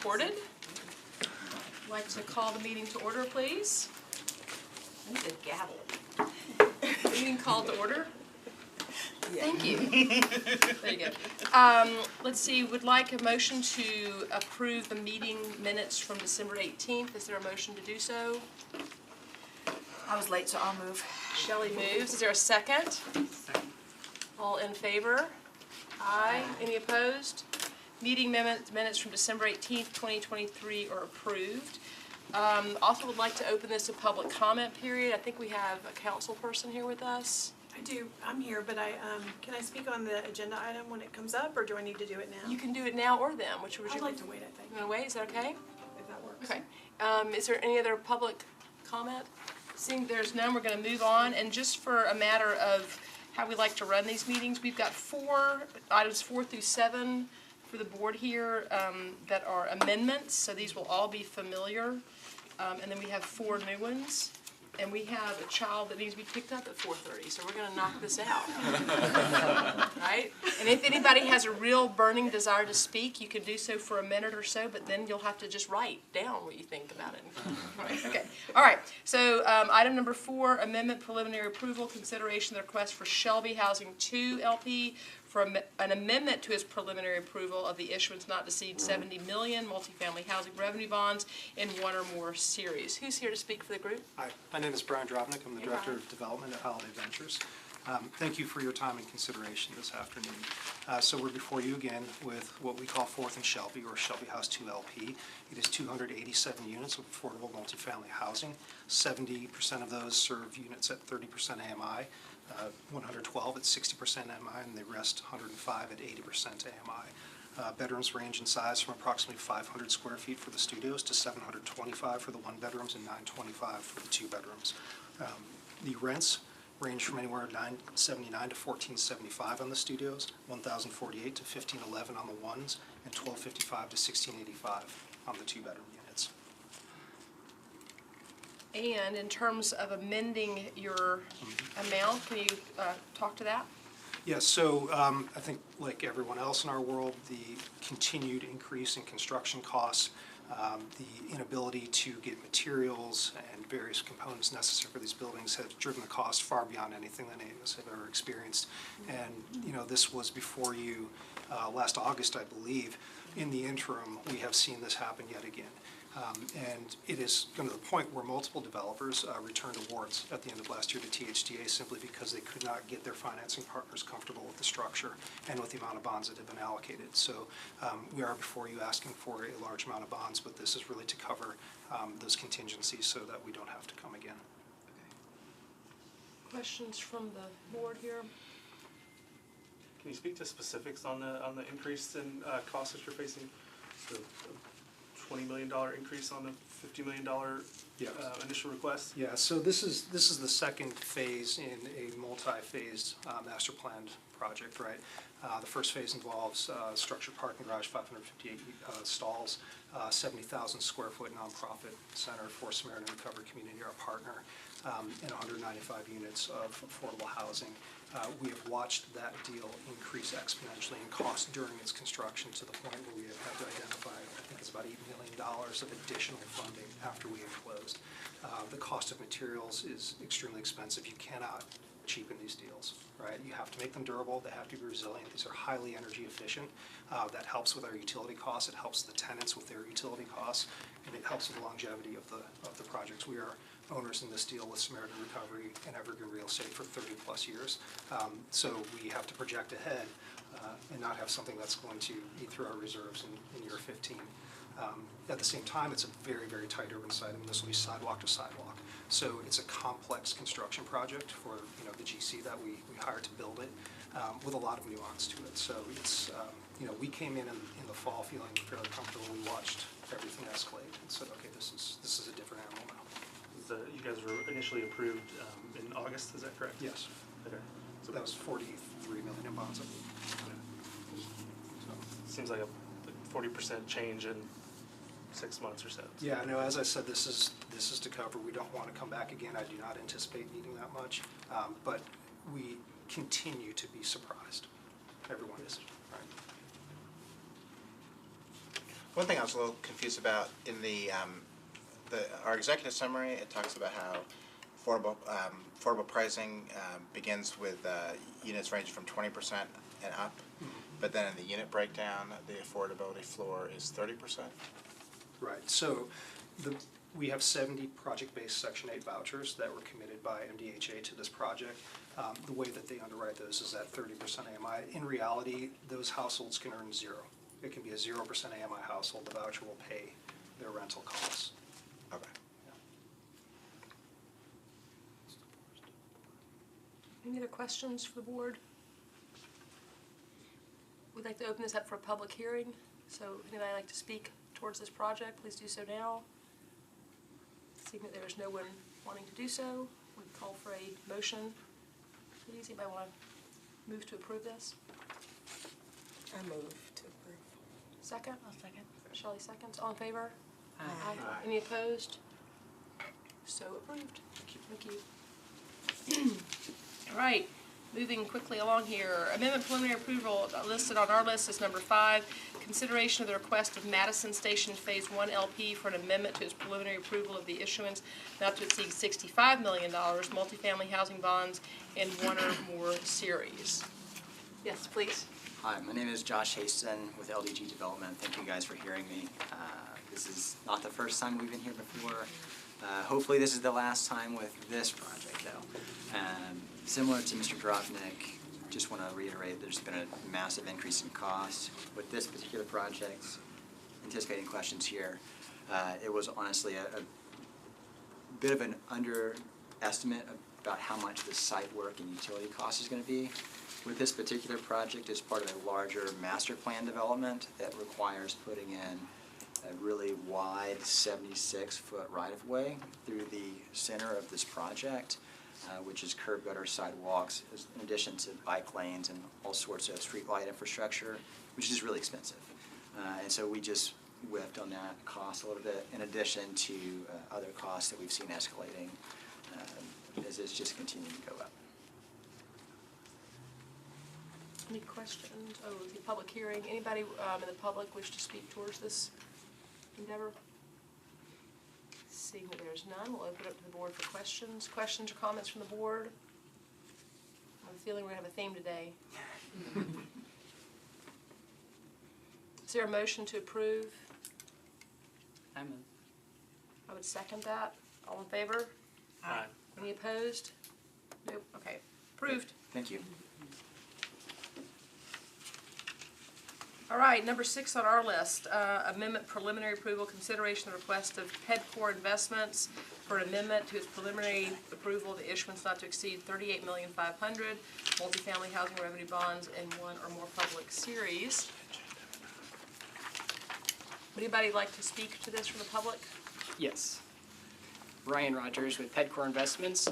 recorded. I'd like to call the meeting to order, please. I need a gavel. Meeting called to order. Yeah. Thank you. There you go. Let's see, would like a motion to approve the meeting minutes from December 18th. Is there a motion to do so? I was late, so I'll move. Shelley moves. Is there a second? Second. All in favor? Aye. Any opposed? Meeting minutes from December 18th, 2023 are approved. Also would like to open this to public comment period. I think we have a council person here with us. I do. I'm here, but can I speak on the agenda item when it comes up, or do I need to do it now? You can do it now or then. Which would you I'd like to wait, I think. You want to wait? Is that okay? If that works. Okay. Is there any other public comment? Seeing there's none, we're going to move on. And just for a matter of how we like to run these meetings, we've got items 4 through 7 for the board here that are amendments. So these will all be familiar. And then we have 4 new ones. And we have a child that needs to be picked up at 4:30, so we're going to knock this out. Right? And if anybody has a real burning desire to speak, you can do so for a minute or so, but then you'll have to just write down what you think about it. Right? Okay. All right. So item number 4, amendment preliminary approval, consideration of the request for Shelby Housing 2 LP for an amendment to its preliminary approval of the issuance not to exceed 70 million multifamily housing revenue bonds in one or more series. Who's here to speak for the group? Hi, my name is Brian Drovnik. I'm the Director of Development at Holiday Ventures. Thank you for your time and consideration this afternoon. So we're before you again with what we call 4th and Shelby, or Shelby House 2 LP. It is 287 units of affordable multifamily housing. 70% of those serve units at 30% AMI. 112 at 60% AMI, and the rest 105 at 80% AMI. Bedrooms range in size from approximately 500 square feet for the studios to 725 for the 1 bedrooms and 925 for the 2 bedrooms. The rents range from anywhere $979 to $1,475 on the studios, $1,048 to $1,511 on the ones, and $1,255 to $1,685 on the 2 bedroom units. And in terms of amending your amount, can you talk to that? Yes, so I think like everyone else in our world, the continued increase in construction costs, the inability to get materials and various components necessary for these buildings have driven the cost far beyond anything that any of us have ever experienced. And you know, this was before you last August, I believe. In the interim, we have seen this happen yet again. And it is going to the point where multiple developers returned awards at the end of last year to THDA simply because they could not get their financing partners comfortable with the structure and with the amount of bonds that have been allocated. So we are before you asking for a large amount of bonds, but this is really to cover those contingencies so that we don't have to come again. Questions from the board here? Can you speak to specifics on the increase in costs that you're facing? So, $20 million increase on the $50 million initial request? Yeah, so this is the second phase in a multi-phased master planned project, right? The first phase involves structured parking garage, 558 stalls, 70,000 square foot nonprofit center for Samaritan Recovery Community, our partner, and 195 units of affordable housing. We have watched that deal increase exponentially in cost during its construction to the point where we have had to identify, I think it's about $8 million of additional funding after we have closed. The cost of materials is extremely expensive. You cannot cheapen these deals, right? You have to make them durable. They have to be resilient. These are highly energy efficient. That helps with our utility costs. It helps the tenants with their utility costs, and it helps with the longevity of the projects. We are owners in this deal with Samaritan Recovery and Evergreen Real Estate for 30 plus years. So we have to project ahead and not have something that's going to eat through our reserves in year 15. At the same time, it's a very, very tight urban site. I mean, this will be sidewalk to sidewalk. So it's a complex construction project for the GC that we hired to build it with a lot of nuance to it. So it's, we came in the fall feeling fairly comfortable. We watched everything escalate and said, okay, this is a different animal now. You guys were initially approved in August, is that correct? Yes. Okay. So that was 43 million in bonds, I believe. So seems like a 40% change in 6 months or so. Yeah, no, as I said, this is to cover. We don't want to come back again. I do not anticipate needing that much, but we continue to be surprised. Everyone is. Right? One thing I was a little confused about in our executive summary, it talks about how affordable pricing begins with units ranging from 20% and up, but then in the unit breakdown, the affordability floor is 30%. Right, so we have 70 project-based Section 8 vouchers that were committed by MDHA to this project. The way that they underwrite those is at 30% AMI. In reality, those households can earn zero. It can be a 0% AMI household. The voucher will pay their rental costs. Okay. Any other questions for the board? We'd like to open this up for a public hearing, so if anybody would like to speak towards this project, please do so now. Seeing that there's no one wanting to do so, we call for a motion. Please, anybody want to move to approve this? I move to approve. Second? I'll second. Shelley seconds. All in favor? Aye. Any opposed? So approved. Thank you. All right, moving quickly along here. Amendment preliminary approval listed on our list is number 5. Consideration of the request of Madison Station Phase 1 LP for an amendment to its preliminary approval of the issuance not to exceed $65 million, multifamily housing bonds in one or more series. Yes, please. Hi, my name is Josh Haston with LDG Development. Thank you guys for hearing me. This is not the first time we've been here before. Hopefully this is the last time with this project though. Similar to Mr. Dropnik, just want to reiterate there's been a massive increase in cost with this particular project. Anticipating questions here, it was honestly a bit of an underestimate about how much the site work and utility cost is going to be. With this particular project, it's part of a larger master plan development that requires putting in a really wide 76-foot right-of-way through the center of this project, which is curb gutter sidewalks, in addition to bike lanes and all sorts of street light infrastructure, which is really expensive. And so we just whiffed on that cost a little bit, in addition to other costs that we've seen escalating as it's just continuing to go up. Any questions? Oh, the public hearing. Anybody in the public wish to speak towards this endeavor? Seeing that there's none, we'll open it up to the board for questions. Questions or comments from the board? I have a feeling we're going to have a theme today. Is there a motion to approve? I'm I would second that. All in favor? Aye. Any opposed? Nope. Okay. Approved. Thank you. All right, number 6 on our list, amendment preliminary approval, consideration of request of Headcore Investments for an amendment to its preliminary approval of the issuance not to exceed $38,500,000 multifamily housing revenue bonds in one or more public series. Would anybody like to speak to this from the public? Yes. Ryan Rogers with Headcore Investments,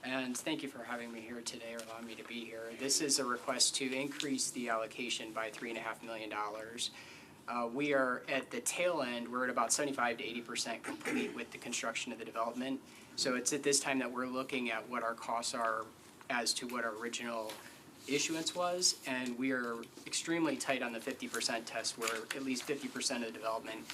and thank you for having me here today, or allowing me to be here. This is a request to increase the allocation by $3.5 million. We are at the tail end, we're at about 75 to 80% complete with the construction of the development. So it's at this time that we're looking at what our costs are as to what our original issuance was, and we are extremely tight on the 50% test, where at least 50% of the development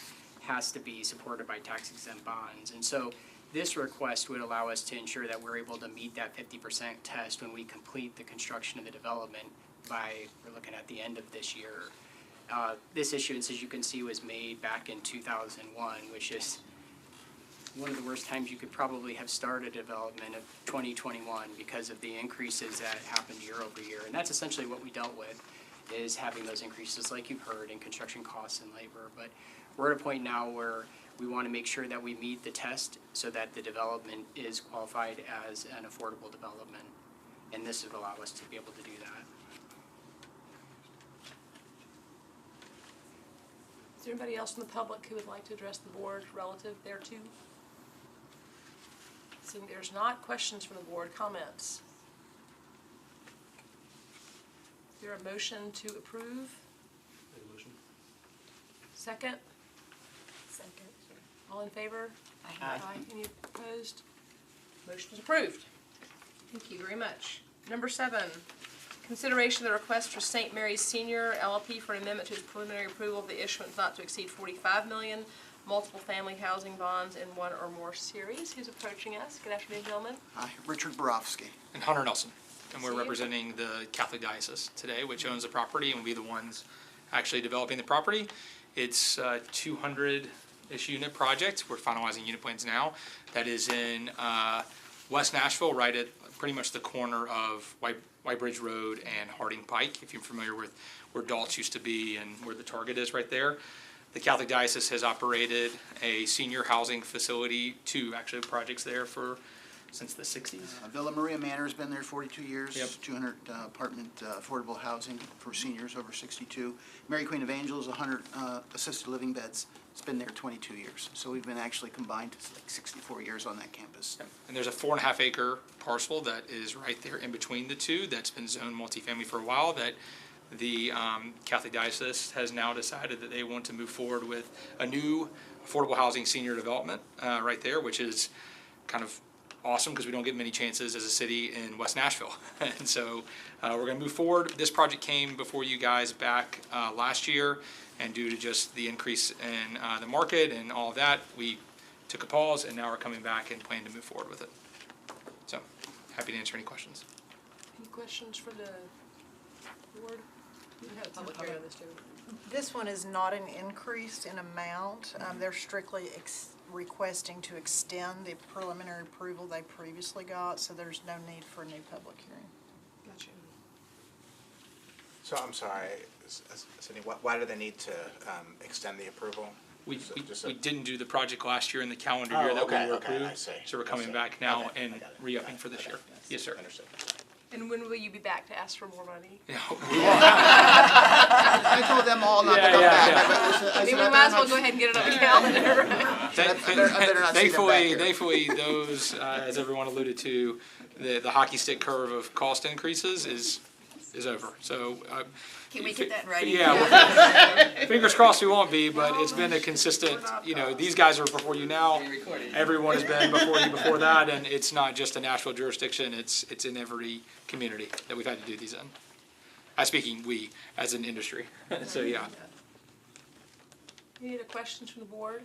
has to be supported by tax-exempt bonds. And so this request would allow us to ensure that we're able to meet that 50% test when we complete the construction of the development by, we're looking at the end of this year. This issuance, as you can see, was made back in 2001, which is one of the worst times you could probably have started development of 2021 because of the increases that happened year over year. And that's essentially what we dealt with, is having those increases, like you've heard, in construction costs and labor. But we're at a point now where we want to make sure that we meet the test so that the development is qualified as an affordable development. And this would allow us to be able to do that. Is there anybody else in the public who would like to address the board relative thereto? Seeing there's not, questions from the board, comments? Is there a motion to approve? Make a motion. Second? Second. All in favor? Aye. Any opposed? Motion is approved. Thank you very much. Number 7, Consideration of the request for St. Mary's Senior LLP for an amendment to its preliminary approval of the issuance not to exceed 45 million multiple family housing bonds in one or more series. Who's approaching us? Good afternoon, gentlemen. Hi, Richard Borofsky. And Hunter Nelson. And we're See you. representing the Catholic Diocese today, which owns the property and will be the ones actually developing the property. It's a 200-ish unit project. We're finalizing unit plans now. That is in West Nashville, right at pretty much the corner of White Bridge Road and Harding Pike, if you're familiar with where Dalt's used to be and where the Target is right there. The Catholic Diocese has operated a senior housing facility, two actually projects there since the 60s. Villa Maria Manor's been there 42 years. Yep. 200 apartment affordable housing for seniors over 62. Mary Queen of Angels, 100 assisted living beds. It's been there 22 years. So we've been actually combined like 64 years on that campus. And there's a 4.5 acre parcel that is right there in between the two that's been zoned multifamily for a while that the Catholic Diocese has now decided that they want to move forward with a new affordable housing senior development right there, which is kind of awesome because we don't get many chances as a city in West Nashville. And so we're going to move forward. This project came before you guys back last year, and due to just the increase in the market and all of that, we took a pause and now we're coming back and plan to move forward with it. So happy to answer any questions. Any questions for the board? We had a public hearing on this too. This one is not an increase in amount. They're strictly requesting to extend the preliminary approval they previously got, so there's no need for a new public hearing. Gotcha. So I'm sorry, Sydney, why do they need to extend the approval? We Just a- didn't do the project last year in the calendar Oh, year that okay, we were okay, I approved. see, So we're I coming see. back now Okay, and I got it. re-upping for this year. Yes, sir. Understood. And when will you be back to ask for more money? Yeah, I told them all not to come back. I mean, we might as well go ahead and get it on the calendar. I better not see them back here. Thankfully, those, as everyone alluded to, the hockey stick curve of cost increases is over. So. Can we get that in writing? Yeah, well, fingers crossed we won't be, but it's been a consistent, these guys are before you now. Everyone has been before you before that, and it's not just a Nashville jurisdiction, it's in every community that we've had to do these in. Speaking we, as an industry, so yeah. Any other questions from the board?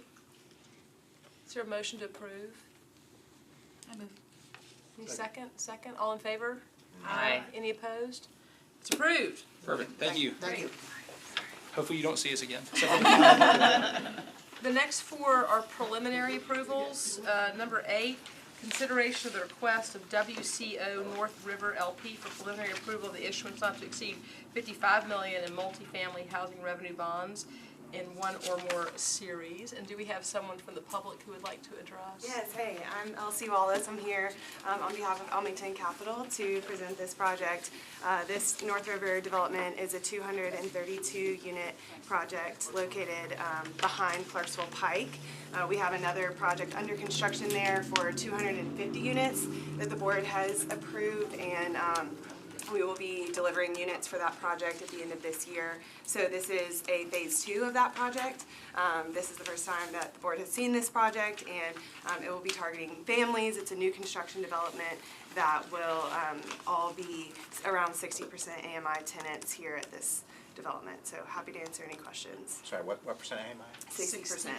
Is there a motion to approve? I move. Any second? Second? All in favor? Aye. Any opposed? It's approved. Perfect, thank you. Thank you. Hopefully you don't see us again. The next four are preliminary approvals. Number 8, consideration of the request of WCO North River LP for preliminary approval of the issuance not to exceed 55 million in multifamily housing revenue bonds in one or more series. And do we have someone from the public who would like to address? Yes, hey, I'm Elsie Wallace. I'm here on behalf of Elmington Capital to present this project. This North River development is a 232-unit project located behind Clarksville Pike. We have another project under construction there for 250 units that the board has approved, and we will be delivering units for that project at the end of this year. So this is a phase 2 of that project. This is the first time that the board has seen this project, and it will be targeting families. It's a new construction development that will all be around 60% AMI tenants here at this development. So happy to answer any questions. Sorry, what percent AMI? 60%.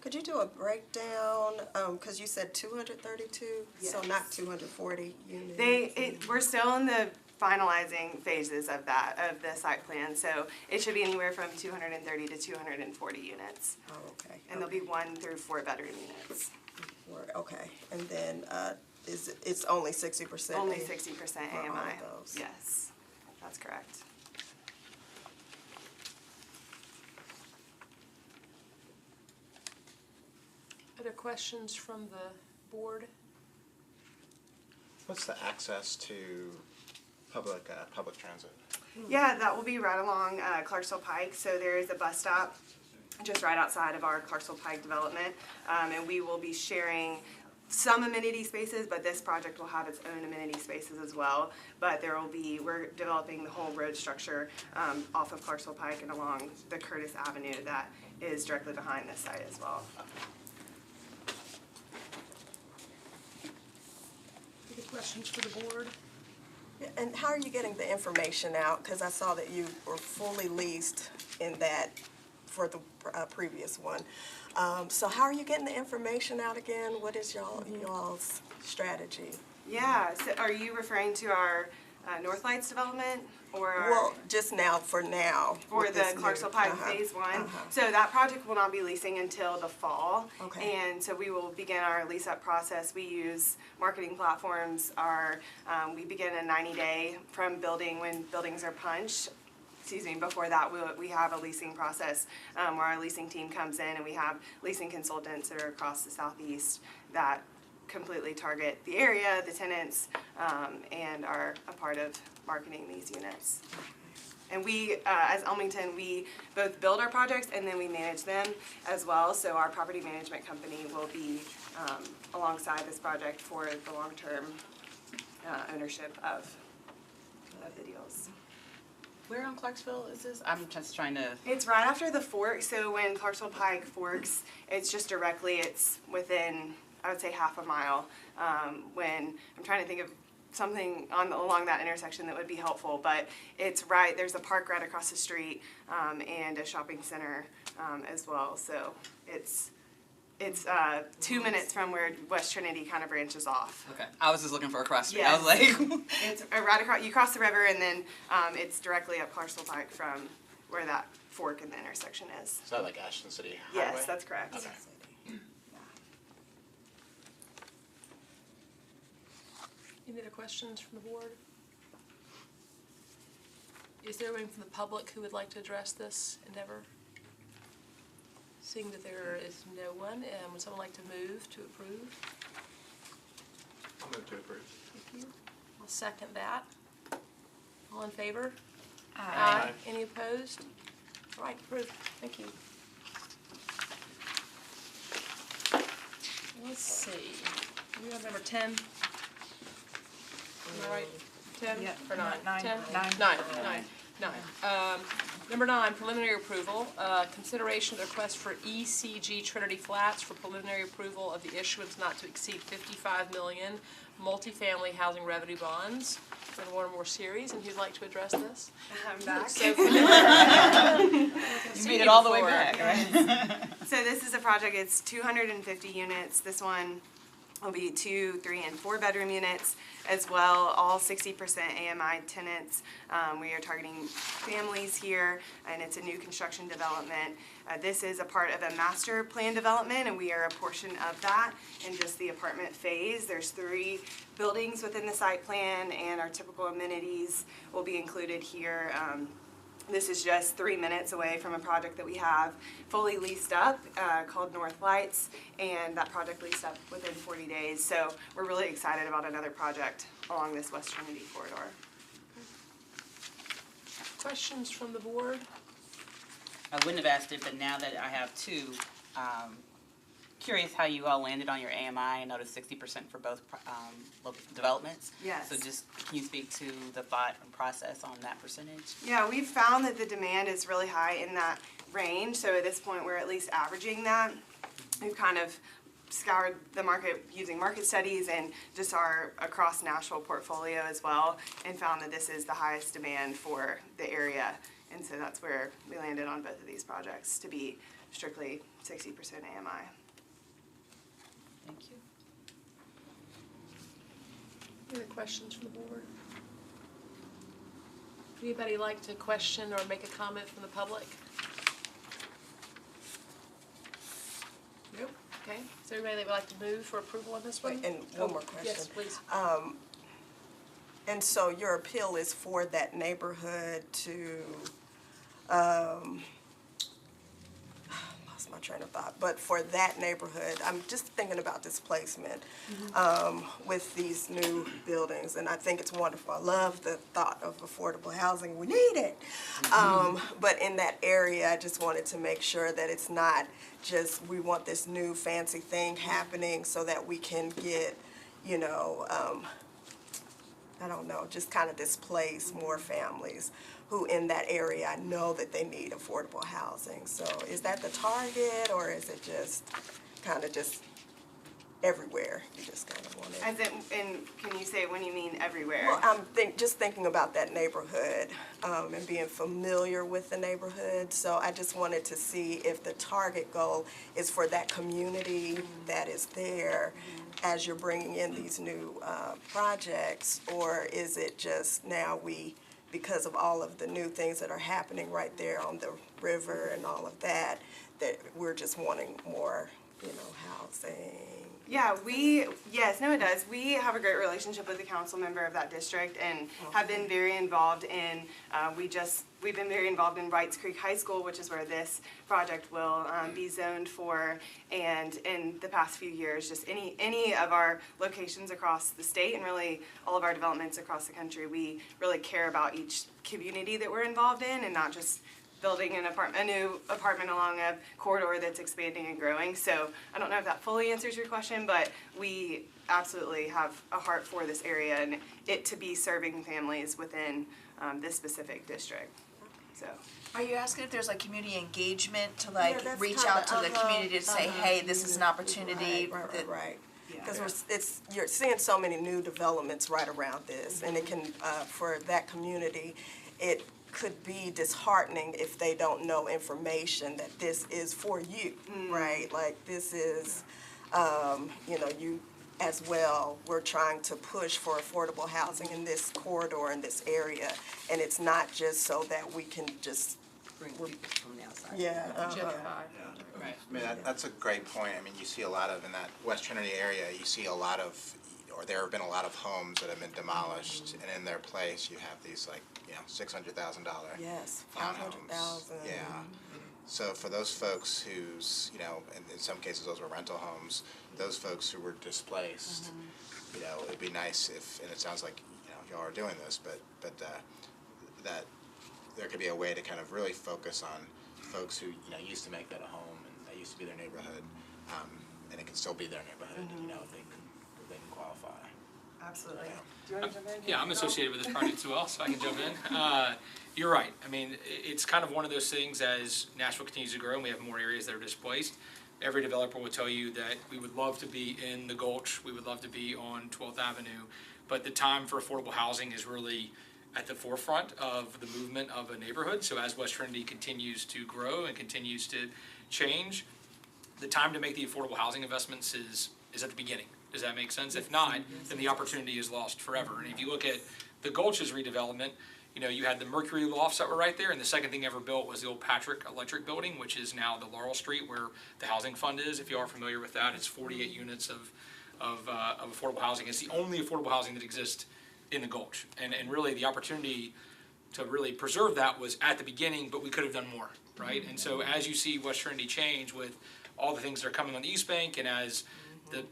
Could you do a breakdown, because you said 232, so Yes. not 240 units? We're still in the finalizing phases of the site plan, so it should be anywhere from 230 to 240 units. Oh, okay. And there'll be 1 through 4 bedroom units. Okay, and then it's only 60%? Only 60% for all AMI. of those. Yes, that's correct. Other questions from the board? What's the access to public transit? Yeah, that will be right along Clarksville Pike. So there is a bus stop just right outside of our Clarksville Pike development, and we will be sharing some amenity spaces, but this project will have its own amenity spaces as well. But we're developing the whole road structure off of Clarksville Pike and along the Curtis Avenue that is directly behind this site as well. Any questions for the board? And how are you getting the information out? Because I saw that you were fully leased in that for the previous one. So how are you getting the information out again? What is y'all's strategy? Yeah, so are you referring to our North Lights development or our? Well, just now, for now. For with the this new- Clarksville Pike uh-huh, Phase 1. uh-huh. So that project will not be leasing until the fall. Okay. And so we will begin our lease-up process. We use marketing platforms. We begin a 90-day from building, when buildings are punched. Before that, we have a leasing process where our leasing team comes in, and we have leasing consultants that are across the southeast that completely target the area, the tenants, and are a part of marketing these units. And we, as Elmington, we both build our projects and then we manage them as well. So our property management company will be alongside this project for the long-term ownership of the deals. Where on Clarksville is this? I'm just trying to. It's right after the fork, so when Clarksville Pike forks, it's just directly, it's within, I would say, half a mile. When, I'm trying to think of something along that intersection that would be helpful, but it's right, there's a park right across the street, and a shopping center as well, so it's 2 minutes from where West Trinity kind of branches off. Okay, I was just looking for a cross street. Yes. I was like. It's right across, you cross the river and then it's directly up Clarksville Pike from where that fork in the intersection is. Is that like Ashton City Highway? Yes, that's correct. Okay. Any other questions from the board? Is there anyone from the public who would like to address this endeavor? Seeing that there is no one, would someone like to move to approve? I'll move to approve. Thank you. I'll second that. All in favor? Aye. Any opposed? All right, approved. Thank you. Let's see. We have number 10. Am I right? 10 Yeah, or 9? nine. 10? Nine. 9. Number 9, preliminary approval. Consideration of the request for ECG Trinity Flats for preliminary approval of the issuance not to exceed 55 million multifamily housing revenue bonds in one or more series. And who'd like to address this? I'm back. So familiar. You made it all the way back, right? So this is a project, it's 250 units. This one will be 2, 3, and 4 bedroom units as well, all 60% AMI tenants. We are targeting families here, and it's a new construction development. This is a part of a master plan development, and we are a portion of that in just the apartment phase. There's 3 buildings within the site plan, and our typical amenities will be included here. This is just 3 minutes away from a project that we have fully leased up called North Lights, and that project leased up within 40 days. So we're really excited about another project along this West Trinity corridor. Questions from the board? I wouldn't have asked it, but now that I have 2, curious how you all landed on your AMI. I noticed 60% for both local developments. Yes. So just, can you speak to the thought and process on that percentage? Yeah, we've found that the demand is really high in that range, so at this point we're at least averaging that. We've kind of scoured the market using market studies and just our across Nashville portfolio as well, and found that this is the highest demand for the area. And so that's where we landed on both of these projects, to be strictly 60% AMI. Thank you. Any other questions from the board? Anybody like to question or make a comment from the public? Nope. Okay. Is there anybody that would like to move for approval on this one? And one more question. Yes, please. And so your appeal is for that neighborhood to, lost my train of thought, but for that neighborhood, I'm just thinking about displacement with these new buildings, and I think it's wonderful. I love the thought of affordable housing. We need it. But in that area, I just wanted to make sure that it's not just, we want this new fancy thing happening so that we can get, you know, I don't know, just kind of displace more families who in that area I know that they need affordable housing. So is that the target, or is it just kind of just everywhere. You just kind of want it. As in, can you say when you mean everywhere? Well, I'm just thinking about that neighborhood and being familiar with the neighborhood. So I just wanted to see if the target goal is for that community that is there as you're bringing in these new projects, or is it just now because of all of the new things that are happening right there on the river and all of that, that we're just wanting more, housing? Yeah, yes, no, it does. We have a great relationship with the council member of that district and have been very involved in, we've been very involved in Wrights Creek High School, which is where this project will be zoned for. And in the past few years, just any of our locations across the state and really all of our developments across the country, we really care about each community that we're involved in and not just building a new apartment along a corridor that's expanding and growing. So I don't know if that fully answers your question, but we absolutely have a heart for this area and it to be serving families within this specific district. So. Are you asking if there's like community engagement to Yeah, that's reach kinda, out to the community to say, hey, this is an opportunity? Right. Because you're seeing so many new developments right around this, and it can, for that community, it could be disheartening if they don't know information that this is for you, right? Like this is, you as well, we're trying to push for affordable housing in this corridor, in this area, and it's not just so that we can just Bring people from the outside. Yeah. Right. I mean, that's a great point. I mean, you see a lot of, in that West Trinity area, you see a lot of, or there have been a lot of homes that have been demolished, and in their place, you have these $600,000 Yes, townhomes. 500,000. Yeah. So for those folks whose, in some cases those were rental homes, those folks who were displaced, it'd be nice if, and it sounds like, y'all are doing this, but that there could be a way to kind of really focus on folks who, used to make that a home and that used to be their neighborhood, and it can still be their neighborhood, if they can qualify. Absolutely. Do you want to jump in? Yeah, I'm associated with this project as well, so I can jump in. You're right. I mean, it's kind of one of those things as Nashville continues to grow and we have more areas that are displaced. Every developer will tell you that we would love to be in the Gulch, we would love to be on 12th Avenue, but the time for affordable housing is really at the forefront of the movement of a neighborhood. So as West Trinity continues to grow and continues to change, the time to make the affordable housing investments is at the beginning. Does that make sense? If not, then the opportunity is lost forever. And if you look at the Gulch's redevelopment, you had the Mercury lofts that were right there, and the second thing ever built was the old Patrick Electric Building, which is now the Laurel Street where the housing fund is. If you are familiar with that, it's 48 units of affordable housing. It's the only affordable housing that exists in the Gulch. And really the opportunity to really preserve that was at the beginning, but we could have done more, right? And so as you see West Trinity change with all the things that are coming on the East Bank, and as the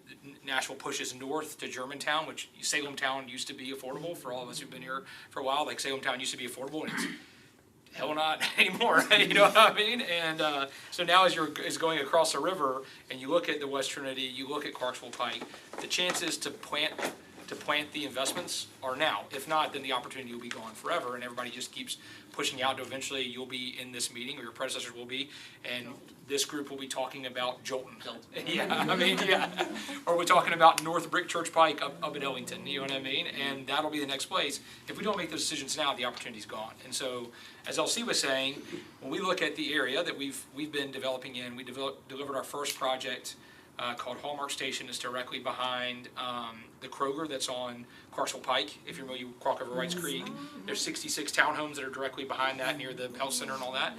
Nashville pushes north to Germantown, which Salem Town used to be affordable for all of us who've been here for a while. Like Salem Town used to be affordable, and it's hell not anymore. You know what I mean? And so now as going across the river, and you look at the West Trinity, you look at Clarksville Pike, the chances to plant the investments are now. If not, then the opportunity will be gone forever, and everybody just keeps pushing out to eventually you'll be in this meeting, or your predecessors will be, and this group will be talking about Jolton. Or we're talking about North Brick Church Pike up at Ellington, you know what I mean? And that'll be the next place. If we don't make those decisions now, the opportunity's gone. And so, as LC was saying, when we look at the area that we've been developing in, we delivered our first project called Hallmark Station. Is directly behind the Kroger that's on Clarksville Pike. If you're familiar with Crockever Wrights Creek, there's 66 townhomes that are directly behind that near the health center and all that.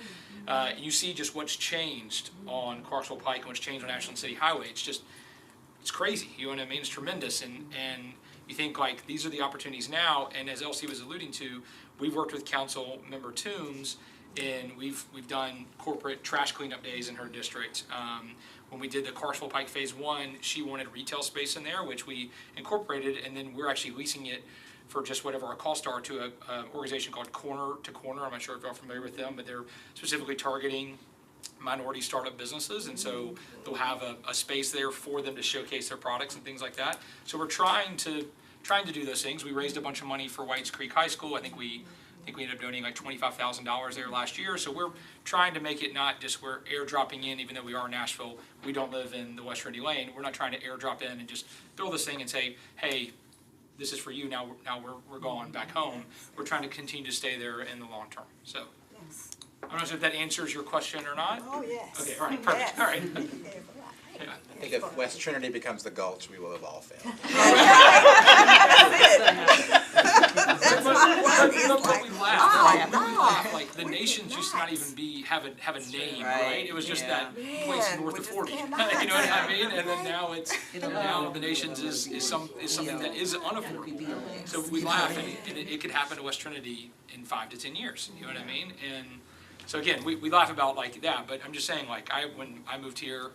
You see just what's changed on Clarksville Pike and what's changed on Ashland City Highway. It's crazy, you know what I mean? It's tremendous, and you think like these are the opportunities now. And as LC was alluding to, we've worked with Council Member Toombs, and we've done corporate trash cleanup days in her district. When we did the Clarksville Pike Phase 1, she wanted retail space in there, which we incorporated, and then we're actually leasing it for just whatever our costs are to an organization called Corner to Corner. I'm not sure if you're familiar with them, but they're specifically targeting minority startup businesses, and so they'll have a space there for them to showcase their products and things like that. So we're trying to do those things. We raised a bunch of money for Whites Creek High School. I think we think we ended up donating like $25,000 there last year. So we're trying to make it not just we're airdropping in, even though we are in Nashville. We don't live in the West Trinity Lane. We're not trying to airdrop in and just build this thing and say, hey, this is for you, now we're going back home. We're trying to continue to stay there in the long term, so. I'm not sure if that answers your question or not. Oh, yes. Okay, all right, perfect, all right. Yeah. I think if West Trinity becomes the Gulch, we will have all failed. But we laugh, like the nations used to not even have a name, right? It was just that place north of 40, you know what I mean? And then now now the nations is something that is unaffordable. So we laugh, and it could happen to West Trinity in 5 to 10 years, you know what I mean? And so again, we laugh about like that, but I'm just saying, like when I moved here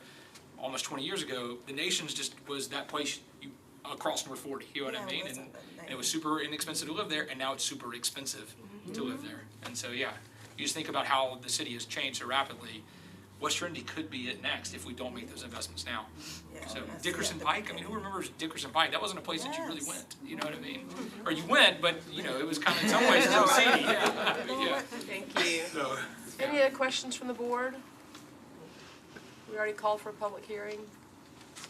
almost 20 years ago, the Nations just was that place across North 40, you know what I mean? And it was super inexpensive to live there, and now it's super expensive to live there. And so, yeah, you just think about how the city has changed so rapidly. West Trinity could be it next if we don't make those investments now. So Dickerson Pike, I mean, who remembers Dickerson Pike? That wasn't a place that you really went, you know what I mean? Or you went, but, you know, it was kind of in some ways a little seedy. Yeah. Thank you. So, Any other questions from the board? We already called for a public hearing.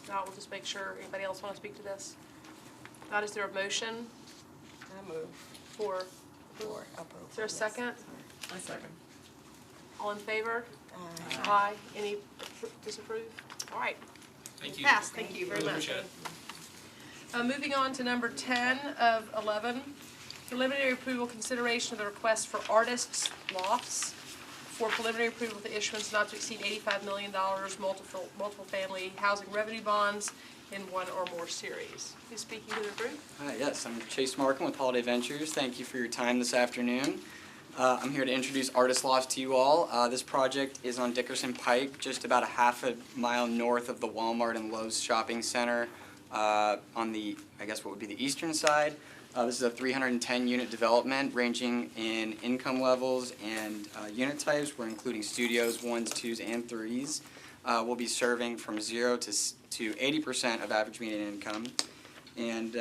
Now we'll just make sure, anybody else want to speak to this? Not, is there a motion I move for, for approval. is there a second? A second. All in favor? Aye. Any disapprove? All right. thank you. Passed, thank you very Really much. appreciate it. Moving on to number 10 of 11, preliminary approval consideration of the request for artists' lofts for preliminary approval of the issuance not to exceed $85 million multiple family housing revenue bonds in one or more series. Who's speaking to the group? Hi, yes, I'm Chase Markham with Holiday Ventures. Thank you for your time this afternoon. I'm here to introduce Artist Loft to you all. This project is on Dickerson Pike, just about a half a mile north of the Walmart and Lowe's shopping center on the, I guess what would be the eastern side. This is a 310-unit development ranging in income levels and unit types. We're including studios, 1s, 2s, and 3s. We'll be serving from 0 to 80% of average median income. And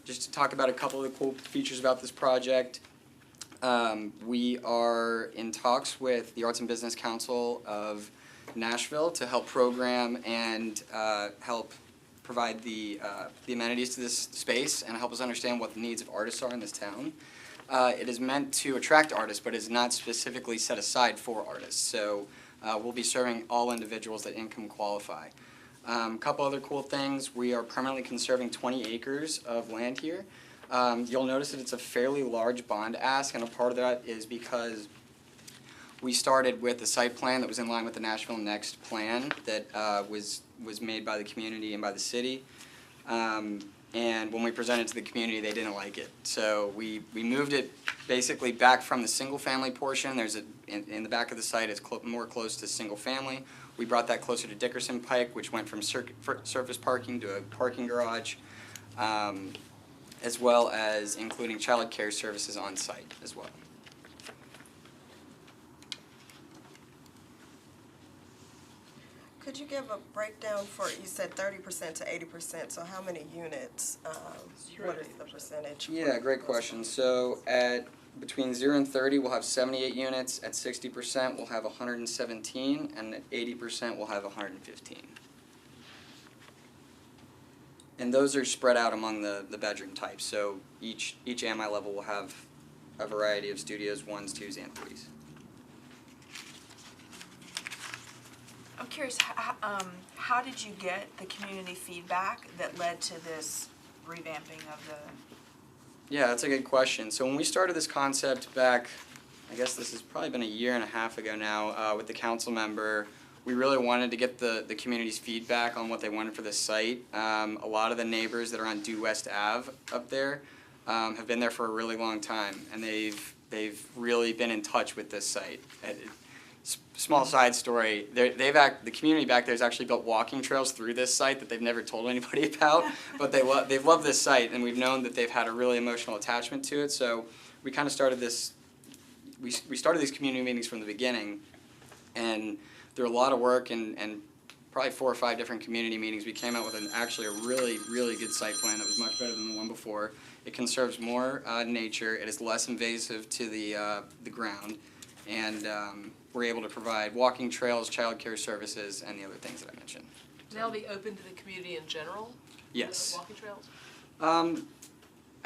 just to talk about a couple of the cool features about this project, we are in talks with the Arts and Business Council of Nashville to help program and help provide the amenities to this space and help us understand what the needs of artists are in this town. It is meant to attract artists, but is not specifically set aside for artists. So we'll be serving all individuals that income qualify. A couple other cool things, we are permanently conserving 20 acres of land here. You'll notice that it's a fairly large bond ask, and a part of that is because we started with a site plan that was in line with the Nashville Next plan that was made by the community and by the city. And when we presented to the community, they didn't like it. So we moved it basically back from the single-family portion. There's in the back of the site, it's more close to single-family. We brought that closer to Dickerson Pike, which went from surface parking to a parking garage, as well as including child care services on site as well. Could you give a breakdown for, you said 30% to 80%, so how many units? What is the percentage? Yeah, great question. So at between 0 and 30, we'll have 78 units. At 60%, we'll have 117, and at 80%, we'll have 115. And those are spread out among the bedroom types. So each AMI level will have a variety of studios, 1s, 2s, and 3s. I'm curious, how did you get the community feedback that led to this revamping of the? Yeah, that's a good question. So when we started this concept back, I guess this has probably been a year and a half ago now, with the council member, we really wanted to get the community's feedback on what they wanted for this site. A lot of the neighbors that are on Due West Ave up there have been there for a really long time, and they've really been in touch with this site. Small side story, the community back there has actually built walking trails through this site that they've never told anybody about, but they've loved this site, and we've known that they've had a really emotional attachment to it. So we kind of started this, we started these community meetings from the beginning, and through a lot of work and probably 4 or 5 different community meetings, we came out with actually a really, really good site plan that was much better than the one before. It conserves more nature, it is less invasive to the ground, and we're able to provide walking trails, childcare services, and the other things that I mentioned. They'll be open to the community in general? Yes. Walking trails?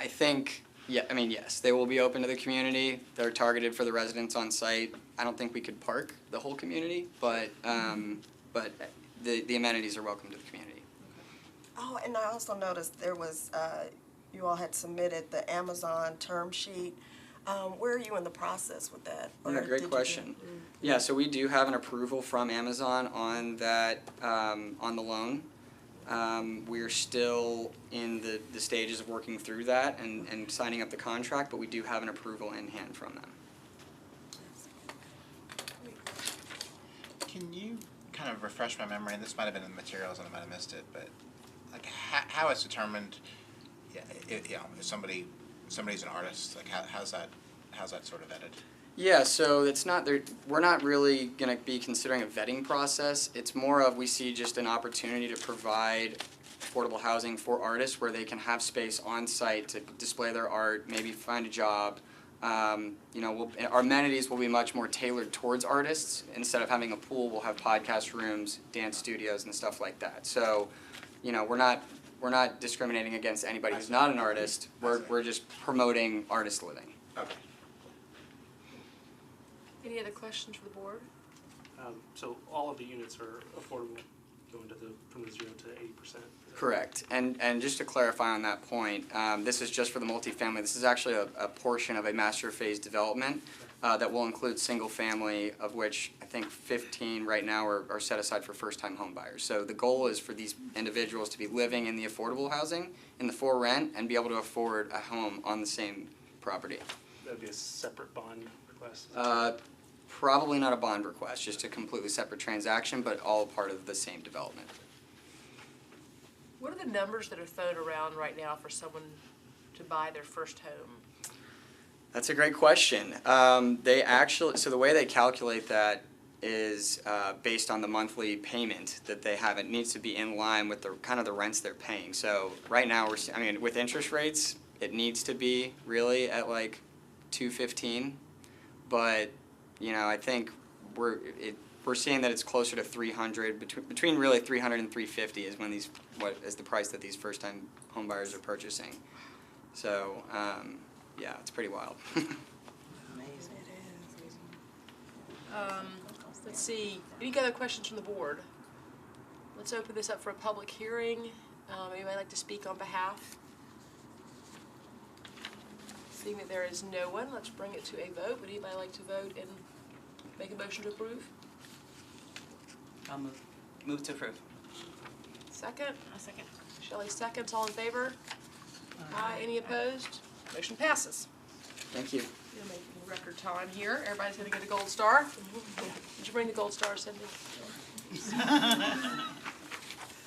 I think, yeah, I mean, yes, they will be open to the community. They're targeted for the residents on site. I don't think we could park the whole community, but the amenities are welcome to the community. Oh, and I also noticed there was, you all had submitted the Amazon term sheet. Where are you in the process with that? Or Yeah, did great you question. do- Yeah, so we do have an approval from Amazon on that, on the loan. We're still in the stages of working through that and signing up the contract, but we do have an approval in hand from them. Can you kind of refresh my memory, and this might have been in the materials and I might have missed it, but like how it's determined, if somebody's an artist, like how's that sort of vetted? Yeah, so it's not, we're not really gonna be considering a vetting process. It's more of, we see just an opportunity to provide affordable housing for artists where they can have space on site to display their art, maybe find a job. Our amenities will be much more tailored towards artists. Instead of having a pool, we'll have podcast rooms, dance studios, and stuff like that. So, we're not discriminating against anybody who's not an artist. We're just promoting artist living. Okay. Any other questions for the board? So all of the units are affordable, going from the 0 to 80%? Correct. And just to clarify on that point, this is just for the multifamily. This is actually a portion of a master phase development that will include single family, of which I think 15 right now are set aside for first-time home buyers. So the goal is for these individuals to be living in the affordable housing, in the for rent, and be able to afford a home on the same property. That would be a separate bond request? Probably not a bond request, just a completely separate transaction, but all part of the same development. What are the numbers that are thrown around right now for someone to buy their first home? That's a great question. So the way they calculate that is based on the monthly payment that they have. It needs to be in line with the rents they're paying. So right now with interest rates, it needs to be really at like $215, but I think we're seeing that it's closer to 300, between really 300 and 350 is when what is the price that these first-time home buyers are purchasing. So yeah, it's pretty wild. Let's see, any other questions from the board? Let's open this up for a public hearing. Anybody like to speak on behalf? Seeing that there is no one, let's bring it to a vote. Would anybody like to vote and make a motion to approve? I'll move to approve. Second? A second. Shelley seconds, all in favor? Aye. Any opposed? Motion passes. Thank you. You're making record time here. Everybody's gonna get a gold star. Did you bring the gold star, Cindy?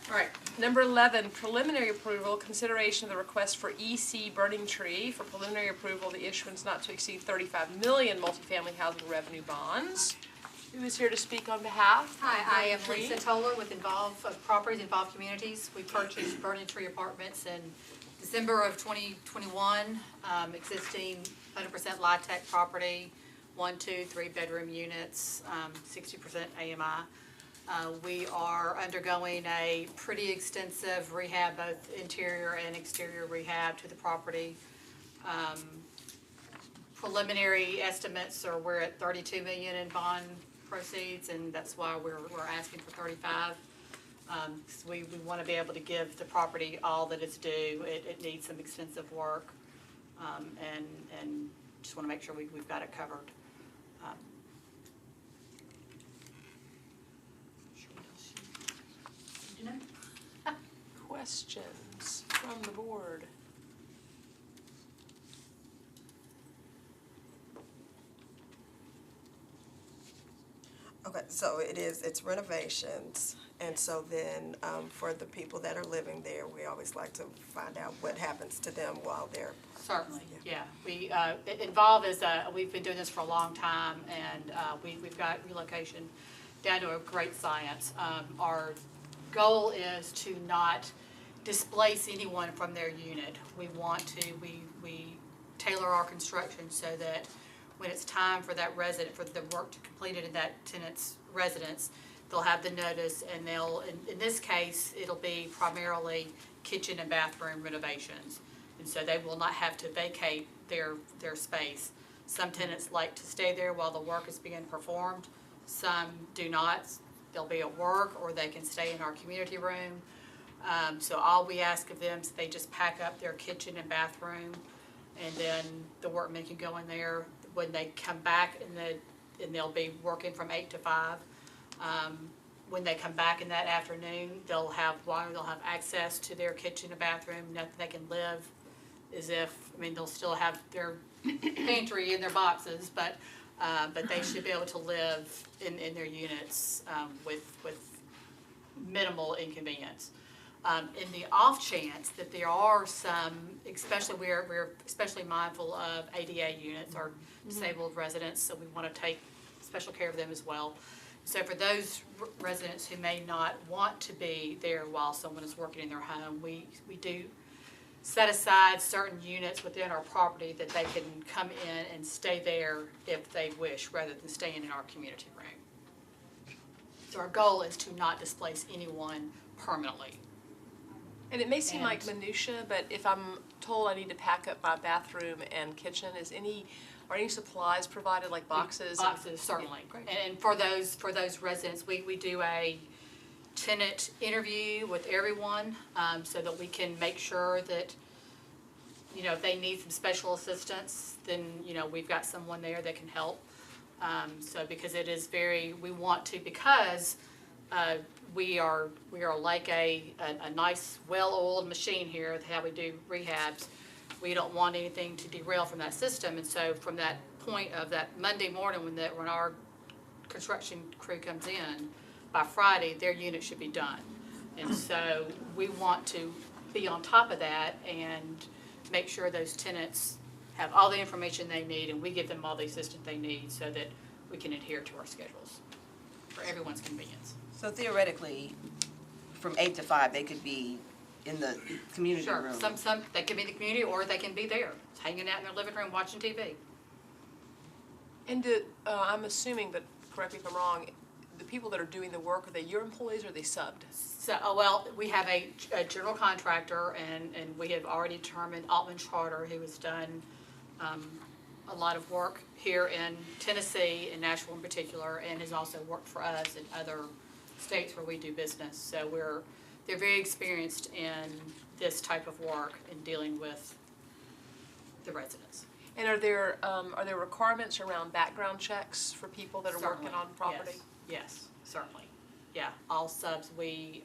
All right, number 11, preliminary approval, consideration of the request for EC Burning Tree for preliminary approval of the issuance not to exceed 35 million multifamily housing revenue bonds. Who is here to speak on behalf? Hi, I am Burning Tree? Lisa Toller with Properties Involved Communities. We purchased Burning Tree Apartments in December of 2021, existing 100% LIHTC property, 1, 2, 3 bedroom units, 60% AMI. We are undergoing a pretty extensive rehab, both interior and exterior rehab to the property. Preliminary estimates are we're at 32 million in bond proceeds, and that's why we're asking for 35. We want to be able to give the property all that it's due. It needs some extensive work, and just want to make sure we've got it covered. Questions from the board? Okay, so it's renovations, and so then, for the people that are living there, we always like to find out what happens to them while they're. Certainly, yeah. We, Involve is, we've been doing this for a long time, and we've got relocation down to a great science. Our goal is to not displace anyone from their unit. We want to, we tailor our construction so that when it's time for that resident, for the work to complete it in that tenant's residence, they'll have the notice and they'll, in this case, it'll be primarily kitchen and bathroom renovations. And so they will not have to vacate their space. Some tenants like to stay there while the work is being performed. Some do not. They'll be at work or they can stay in our community room. So all we ask of them is they just pack up their kitchen and bathroom, and then the workmen can go in there. When they come back and they'll be working from 8 to 5. When they come back in that afternoon, they'll have water, they'll have access to their kitchen and bathroom, nothing they can live as if, I mean, they'll still have their pantry in their boxes, but they should be able to live in their units with minimal inconvenience. In the off chance that there are some, especially we're especially mindful of ADA units or disabled residents, so we want to take special care of them as well. So for those residents who may not want to be there while someone is working in their home, we do set aside certain units within our property that they can come in and stay there if they wish, rather than staying in our community room. So our goal is to not displace anyone permanently. And it may seem like minutia, but if I'm told I need to pack up my bathroom and kitchen, are any supplies provided, like boxes? Boxes, certainly. Great. And for those residents, we do a tenant interview with everyone, so that we can make sure that, you know, if they need some special assistance, then, you know, we've got someone there that can help. So because it is we want to, because we are like a nice, well-oiled machine here, how we do rehabs. We don't want anything to derail from that system, and so from that point of that Monday morning when our construction crew comes in, by Friday, their unit should be done. And so we want to be on top of that and make sure those tenants have all the information they need, and we give them all the assistance they need so that we can adhere to our schedules for everyone's convenience. So theoretically, from 8 to 5, they could be in the community room? Sure, some, they can be in the community or they can be there, hanging out in their living room watching TV. And I'm assuming, but correct me if I'm wrong, the people that are doing the work, are they your employees or are they subbed? So, well, we have a general contractor, and we have already determined Altman Charter, who has done a lot of work here in Tennessee, in Nashville in particular, and has also worked for us in other states where we do business. So they're very experienced in this type of work in dealing with the residents. And are there requirements around background checks for people that are working on property? Yes, certainly. Yeah, all subs, I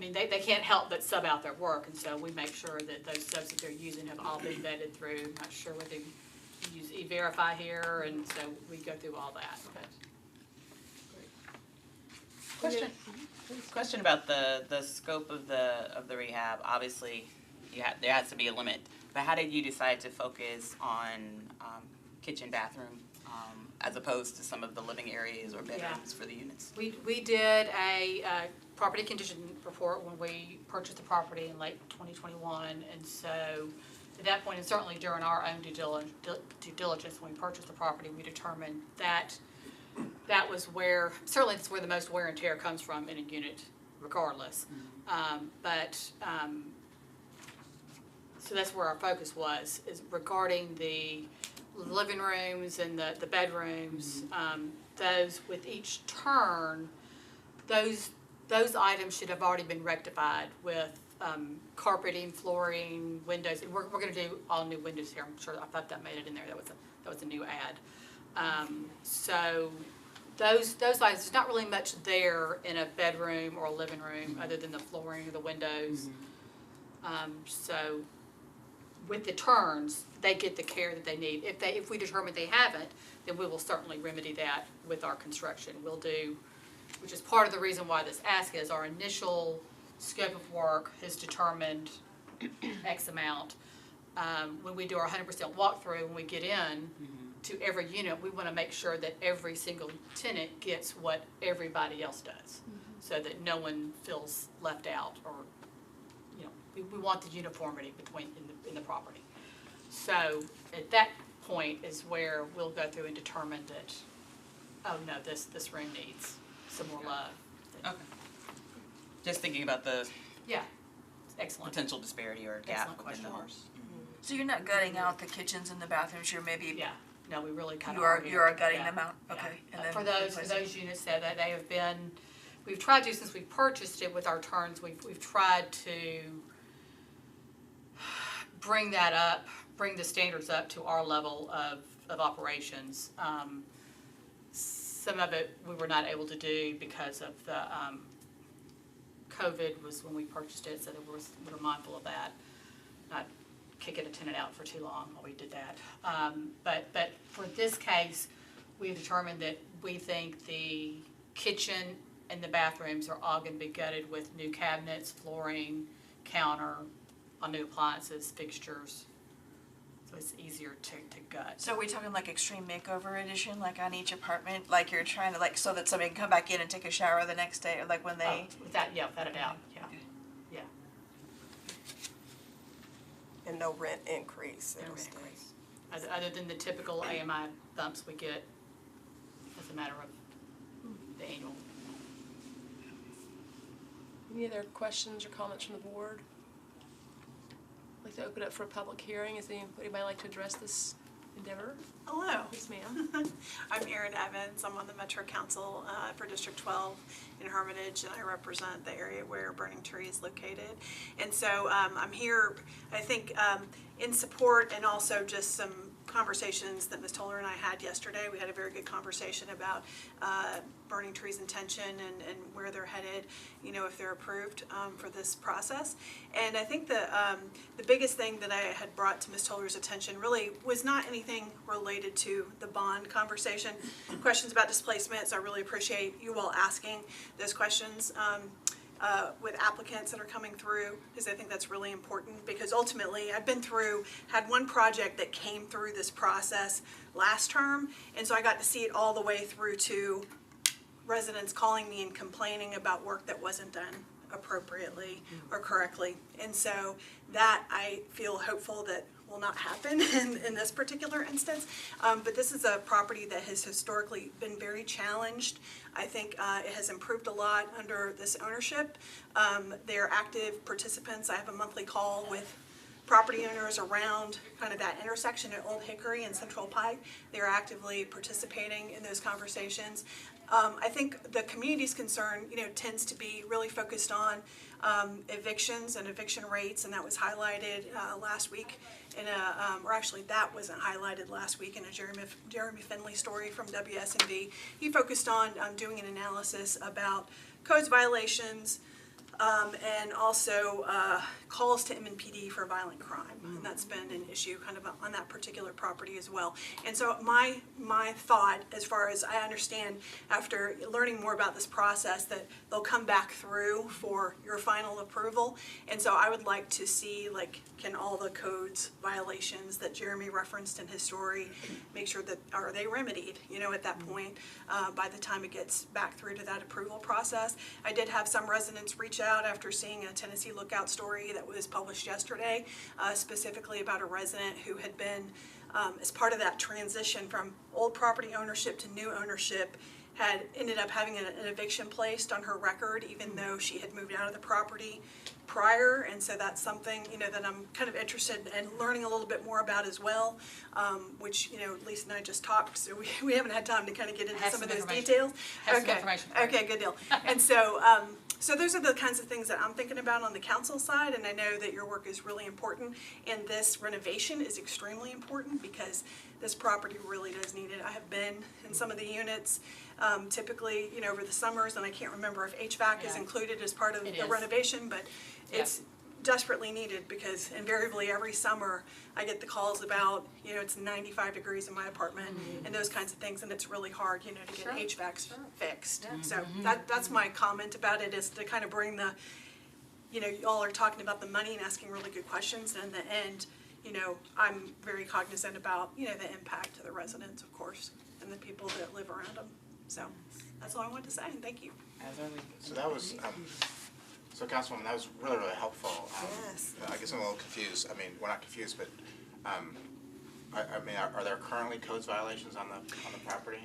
mean, they can't help but sub out their work, and so we make sure that those subs that they're using have all been vetted through. I'm not sure whether you use E-Verify here, and so we go through all that. Question. Question about the scope of the rehab. Obviously, there has to be a limit. But how did you decide to focus on kitchen, bathroom, as opposed to some of the living areas or bedrooms for the units? We did a property condition report when we purchased the property in late 2021, and so at that point, and certainly during our own due diligence when we purchased the property, we determined that that was where, certainly that's where the most wear and tear comes from in a unit, regardless. So that's where our focus was, is regarding the living rooms and the bedrooms. Those with each turn, those items should have already been rectified with carpeting, flooring, windows. We're going to do all new windows here. I'm sure, I thought that made it in there. That was a new ad. So those items, there's not really much there in a bedroom or a living room other than the flooring or the windows. So with the turns, they get the care that they need. If we determine they haven't, then we will certainly remedy that with our construction. We'll do, which is part of the reason why this ask is, our initial scope of work has determined X amount. When we do our 100% walkthrough, when we get in to every unit, we want to make sure that every single tenant gets what everybody else does. so that no one feels left out or, you know, we want the uniformity between, in the property. So at that point is where we'll go through and determine that, oh no, this room needs some more love. Okay. Just thinking about the Yeah, excellent. potential disparity or gap Excellent within question. those. So you're not gutting out the kitchens and the bathrooms, you're maybe. Yeah, no, we really kind of You are, here. you are gutting Yeah, them out, yeah. okay. And then For those replacing. units that they have been, we've tried to, since we purchased it with our turns, we've tried to bring that up, bring the standards up to our level of operations. Some of it we were not able to do because of the, COVID was when we purchased it, so we were mindful of that. Not kicking a tenant out for too long while we did that. But for this case, we have determined that we think the kitchen and the bathrooms are all gonna be gutted with new cabinets, flooring, counter, on new appliances, fixtures. So it's easier to gut. So are we talking like extreme makeover edition, like on each apartment, like you're trying to like, so that somebody can come back in and take a shower the next day, or like when they? Without a doubt, yeah, yeah. And no rent increase. No rent increase. Other than the typical AMI bumps we get as a matter of the annual. Any other questions or comments from the board? I'd like to open up for a public hearing. Is anybody like to address this endeavor? Hello. Yes, ma'am. I'm Erin Evans. I'm on the Metro Council for District 12 in Hermitage, and I represent the area where Burning Tree is located. And so I'm here, I think, in support and also just some conversations that Ms. Toller and I had yesterday. We had a very good conversation about Burning Tree's intention and where they're headed, you know, if they're approved for this process. And I think the biggest thing that I had brought to Ms. Toller's attention really was not anything related to the bond conversation. Questions about displacement, so I really appreciate you all asking those questions with applicants that are coming through, because I think that's really important, because ultimately I've had one project that came through this process last term, and so I got to see it all the way through to residents calling me and complaining about work that wasn't done appropriately or correctly. And so that I feel hopeful that will not happen in this particular instance. But this is a property that has historically been very challenged. I think it has improved a lot under this ownership. They're active participants. I have a monthly call with property owners around kind of that intersection at Old Hickory and Central Pike. They're actively participating in those conversations. I think the community's concern, you know, tends to be really focused on evictions and eviction rates, and that was highlighted last week in a, or actually that wasn't highlighted last week in a Jeremy Finley story from WSMV. He focused on doing an analysis about codes violations, and also calls to MNPD for violent crime, and that's been an issue kind of on that particular property as well. And so my thought, as far as I understand, after learning more about this process, that they'll come back through for your final approval. And so I would like to see, like, can all the codes violations that Jeremy referenced in his story, make sure that, are they remedied, you know, at that point, by the time it gets back through to that approval process. I did have some residents reach out after seeing a Tennessee Lookout story that was published yesterday, specifically about a resident who had been, as part of that transition from old property ownership to new ownership, had ended up having an eviction placed on her record, even though she had moved out of the property prior. And so that's something, you know, that I'm kind of interested in learning a little bit more about as well, which, you know, Lisa and I just talked, so we haven't had time to kind of get into some of those details. Okay, good deal. And so, so those are the kinds of things that I'm thinking about on the council side, and I know that your work is really important, and this renovation is extremely important because this property really does need it. I have been in some of the units, typically, you know, over the summers, and I can't remember if HVAC is included as part of the renovation, but it's desperately needed, because invariably every summer I get the calls about, you know, it's 95 degrees in my apartment and those kinds of things, and it's really hard, you know, to get HVACs fixed. So that's my comment about it, is to kind of bring the, you know, y'all are talking about the money and asking really good questions, and in the end, you know, I'm very cognizant about, you know, the impact to the residents, of course, and the people that live around them. So that's all I wanted to say, and thank you. As are we. So that was, so Councilwoman, that was really, really helpful. Yes. I guess I'm a little confused. I mean, we're not confused, but, I mean, are there currently codes violations on the property?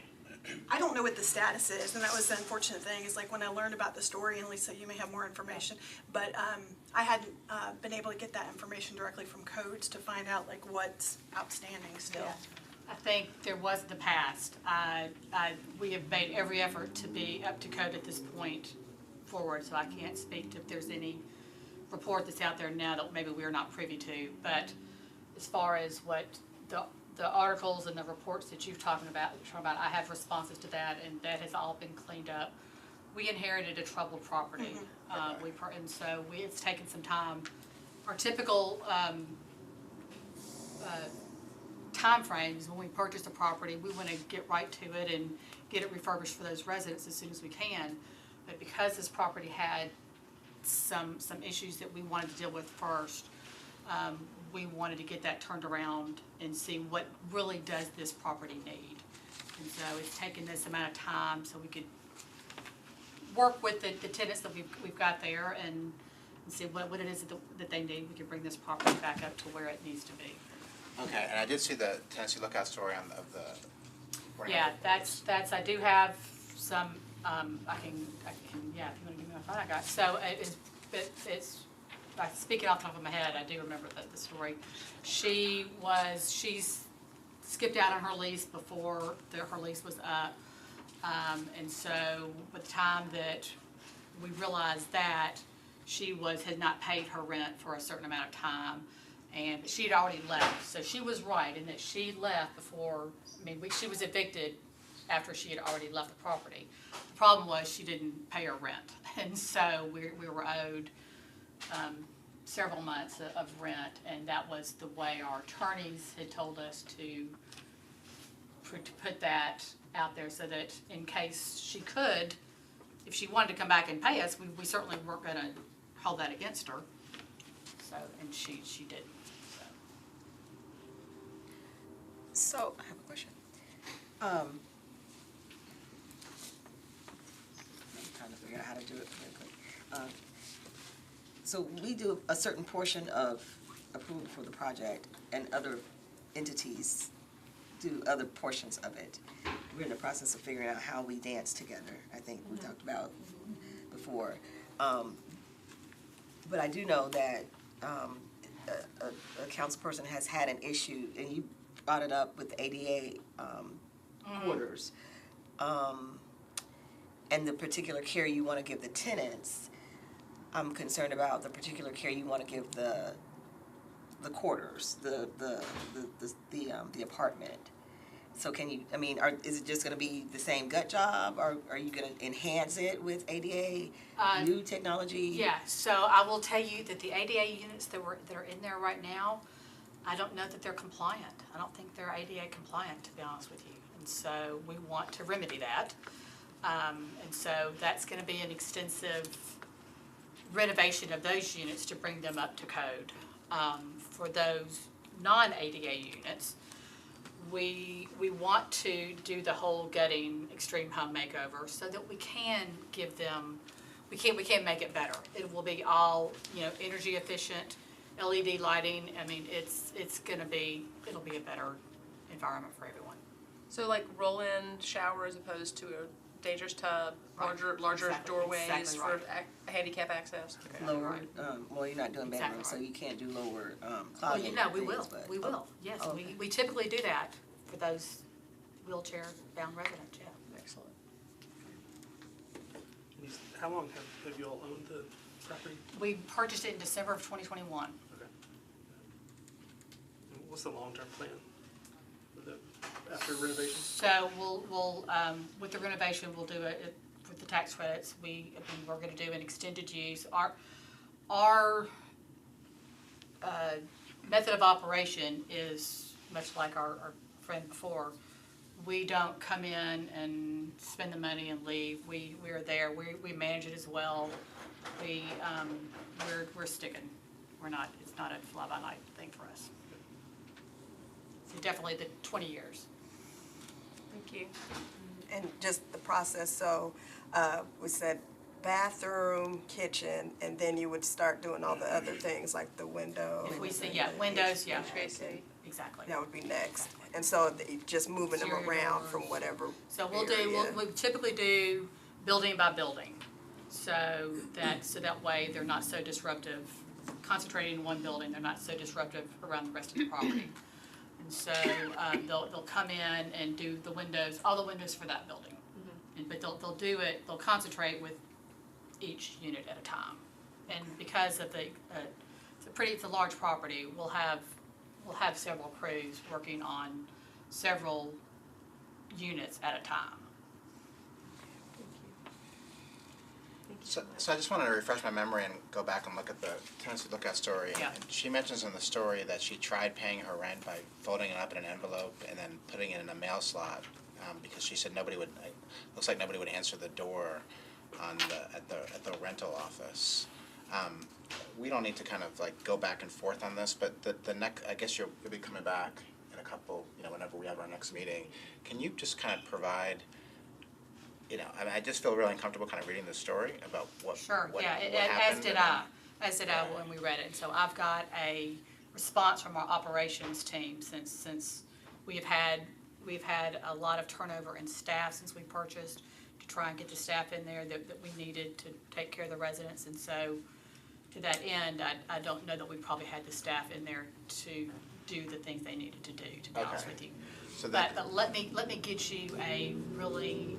I don't know what the status is, and that was the unfortunate thing, is like when I learned about the story, and Lisa, you may have more information, but I hadn't been able to get that information directly from codes to find out like what's outstanding still. I think there was in the past. We have made every effort to be up to code at this point forward, so I can't speak to if there's any report that's out there now that maybe we're not privy to. But as far as what the articles and the reports that you've talking about, I have responses to that, and that has all been cleaned up. We inherited a troubled property, and so it's taken some time. Our typical time frames when we purchase a property, we want to get right to it and get it refurbished for those residents as soon as we can. But because this property had some issues that we wanted to deal with first, we wanted to get that turned around and see what really does this property need. And so it's taken this amount of time so we could work with the tenants that we've got there and see what it is that they need. We can bring this property back up to where it needs to be. Okay, and I did see the Tennessee Lookout story of the. Yeah, that's, I do have some, I can, yeah, if you wanna give me my phone, I got, so it's, speaking off the top of my head, I do remember the story. She's skipped out on her lease before her lease was up. And so by the time that we realized that, she had not paid her rent for a certain amount of time. And she had already left, so she was right in that she left before, she was evicted after she had already left the property. The problem was she didn't pay her rent, and so we were owed several months of rent, and that was the way our attorneys had told us to put that out there so that in case she could, if she wanted to come back and pay us, we certainly weren't gonna hold that against her. So, and she didn't. So, I have a question. I'm trying to figure out how to do it really quick. So we do a certain portion of approval for the project, and other entities do other portions of it. We're in the process of figuring out how we dance together, I think we talked about before. But I do know that a council person has had an issue, and you brought it up with ADA quarters, and the particular care you want to give the tenants. I'm concerned about the particular care you want to give the quarters, the apartment. So can you, is it just going to be the same gut job, or are you going to enhance it with ADA, new technology? Yeah, so I will tell you that the ADA units that are in there right now, I don't know that they're compliant. I don't think they're ADA compliant, to be honest with you. And so we want to remedy that. And so that's going to be an extensive renovation of those units to bring them up to code. For those non-ADA units, we want to do the whole gutting extreme home makeover so that we can give them, we can make it better. It will be all, energy efficient, LED lighting. It'll be a better environment for everyone. So like roll-in shower as opposed to a dangerous tub, larger Exactly, doorways exactly right. for handicap access. Lower, well, you're not doing bedrooms, so you can't do lower Well, closet we will, things, but. we will, yes. Oh, We okay. we typically do that for those wheelchair-bound residents, yeah. Excellent. How long have you all owned the property? We purchased it in December of 2021. Okay. And what's the long-term plan for after renovation? So we'll with the renovation, we'll do it with the tax credits. We're going to do an extended use. Our method of operation is much like our friend before. We don't come in and spend the money and leave. We're there. We manage it as well. We're sticking. It's not a fly-by-night thing for us. So definitely the 20 years. Thank you. And just the process, so, we said bathroom, kitchen, and then you would start doing all the other things like the window. If we see, yeah, windows, yeah, HVAC. exactly. That would be next. And so just moving them Exterior around doors. from whatever So we'll area. we typically do building by building, so that way they're not so disruptive, concentrating in one building, they're not so disruptive around the rest of the property. And so, they'll come in and do the windows, all the windows for that building. But they'll concentrate with each unit at a time. And because of it's a large property, we'll have several crews working on several units at a time. So I just wanted to refresh my memory and go back and look at the tenancy lookout story. Yeah. And she mentions in the story that she tried paying her rent by folding it up in an envelope and then putting it in a mail slot, because she said looks like nobody would answer the door at the rental office. We don't need to kind of like go back and forth on this, but I guess you'll be coming back in a couple, whenever we have our next meeting. Can you just kind of provide, I just feel really uncomfortable kind of reading the story about what Sure, what yeah, happened. as did I when we read it. And so I've got a response from our operations team since we've had a lot of turnover in staff since we purchased, to try and get the staff in there that we needed to take care of the residents. And so to that end, I don't know that we probably had the staff in there to do the things they needed to do, to be honest Okay. with you. So But let me get you a really,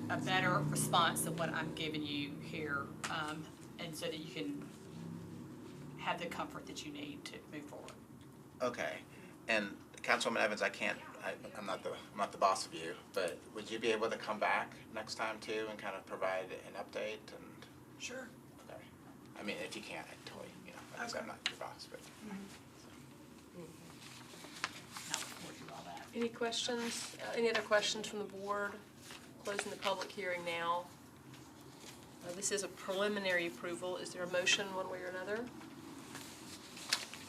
a better response than what I'm giving you here, and so that you can have the comfort that you need to move forward. Okay, and Councilwoman Evans, I'm not the boss of you, but would you be able to come back next time too and kind of provide an update and? Sure. Okay, I mean, if you can't, I totally, like I said, I'm not your boss, but. Any questions, any other questions from the board? Closing the public hearing now. This is a preliminary approval. Is there a motion one way or another?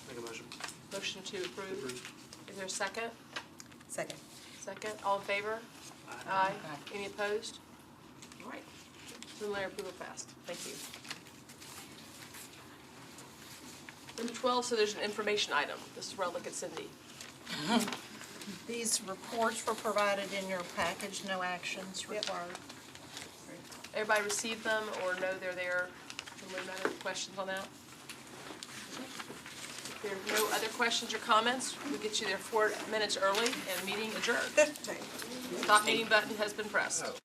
Make a motion. Motion to approve. Is there a second? Second. Second, all in favor? Aye. Any opposed? All right. Preliminary approval passed. Thank you. Number 12, so there's an information item. This is where I look at Cindy. These reports were provided in your package, no actions required. Everybody received them or know they're there? Anyone have any questions on that? If there are no other questions or comments, we'll get you there 4 minutes early and meeting adjourned. Stop meeting button has been pressed.